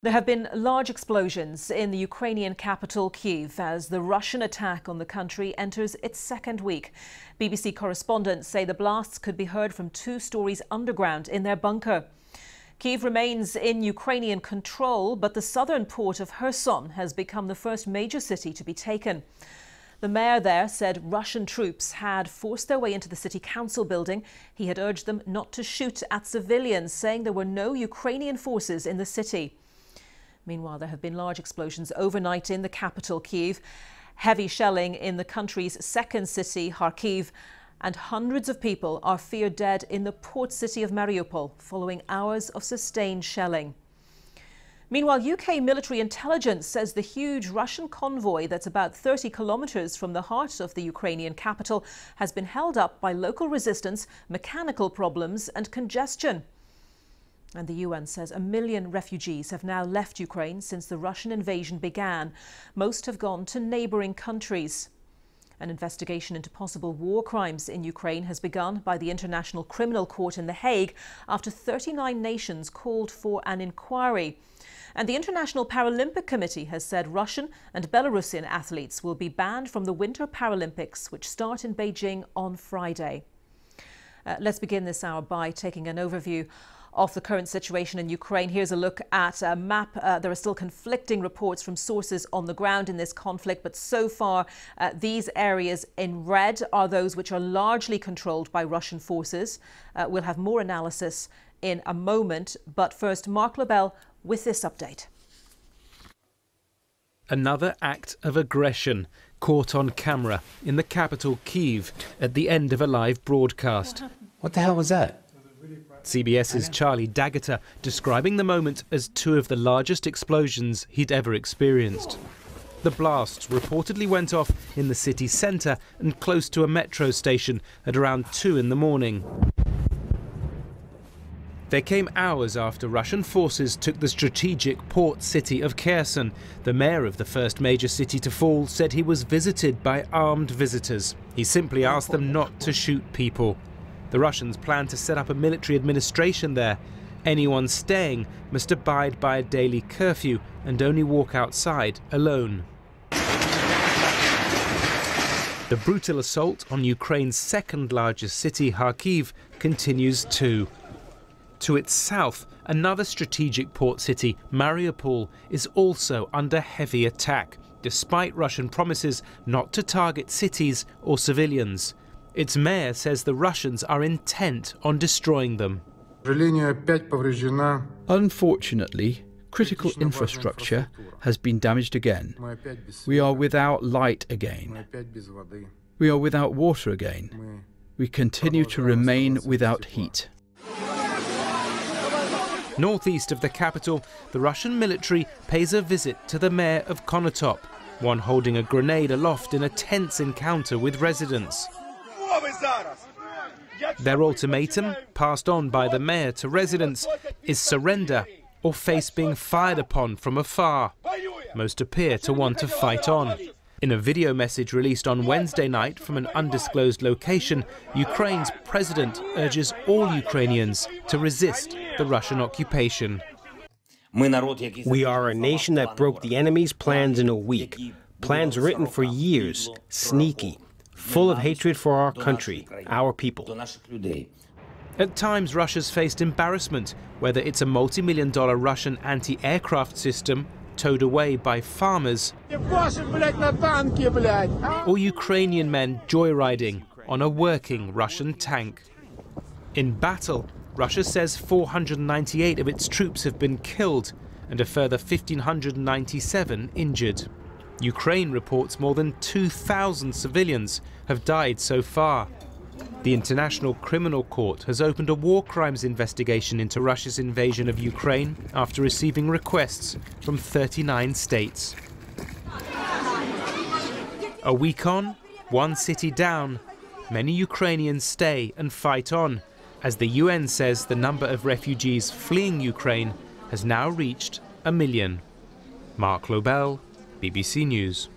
There have been large explosions in the Ukrainian capital Kyiv as the Russian attack on the country enters its second week. BBC correspondents say the blasts could be heard from 2 stories underground in their bunker. Kyiv remains in Ukrainian control, but the southern port of Kherson has become the first major city to be taken. The mayor there said Russian troops had forced their way into the city council building. He had urged them not to shoot at civilians, saying there were no Ukrainian forces in the city. Meanwhile, there have been large explosions overnight in the capital, Kyiv, heavy shelling in the country's second city, Kharkiv, and hundreds of people are feared dead in the port city of Mariupol following hours of sustained shelling. Meanwhile, UK military intelligence says the huge Russian convoy that's about 30 kilometers from the heart of the Ukrainian capital has been held up by local resistance, mechanical problems and congestion. And the UN says 1 million refugees have now left Ukraine since the Russian invasion began. Most have gone to neighbouring countries. An investigation into possible war crimes in Ukraine has begun by the International Criminal Court in The Hague after 39 nations called for an inquiry. And the International Paralympic Committee has said Russian and Belarusian athletes will be banned from the Winter Paralympics, which start in Beijing on Friday. Let's begin this hour by taking an overview of the current situation in Ukraine. Here's a look at a map. There are still conflicting reports from sources on the ground in this conflict, but so far these areas in red are those which are largely controlled by Russian forces. We'll have more analysis in a moment, but first, Mark Lobel with this update. Another act of aggression caught on camera in the capital Kyiv at the end of a live broadcast. What the hell was that? CBS's Charlie Daggeter describing the moment as 2 of the largest explosions he'd ever experienced. The blasts reportedly went off in the city centre and close to a metro station at around 2 in the morning. They came hours after Russian forces took the strategic port city of Kherson. The mayor of the first major city to fall said he was visited by armed visitors. He simply asked them not to shoot people. The Russians plan to set up a military administration there. Anyone staying must abide by a daily curfew and only walk outside alone. The brutal assault on Ukraine's second largest city, Kharkiv, continues too. To its south, another strategic port city, Mariupol, is also under heavy attack, despite Russian promises not to target cities or civilians. Its mayor says the Russians are intent on destroying them. Unfortunately, critical infrastructure has been damaged again. We are without light again. We are without water again. We continue to remain without heat. Northeast of the capital, the Russian military pays a visit to the mayor of Konotop, one holding a grenade aloft in a tense encounter with residents. Their ultimatum, passed on by the mayor to residents, is surrender or face being fired upon from afar. Most appear to want to fight on. In a video message released on Wednesday night from an undisclosed location, Ukraine's president urges all Ukrainians to resist the Russian occupation. We are a nation that broke the enemy's plans in a week. Plans written for years, sneaky, full of hatred for our country, our people. At times, Russia's faced embarrassment, whether it's a multi-million-dollar Russian anti-aircraft system towed away by farmers, or Ukrainian men joyriding on a working Russian tank. In battle, Russia says 498 of its troops have been killed and a further 1,597 injured. Ukraine reports more than 2,000 civilians have died so far. The International Criminal Court has opened a war crimes investigation into Russia's invasion of Ukraine after receiving requests from 39 states. A week on, 1 city down, many Ukrainians stay and fight on, as the UN says the number of refugees fleeing Ukraine has now reached 1 million. Mark Lobel, BBC News.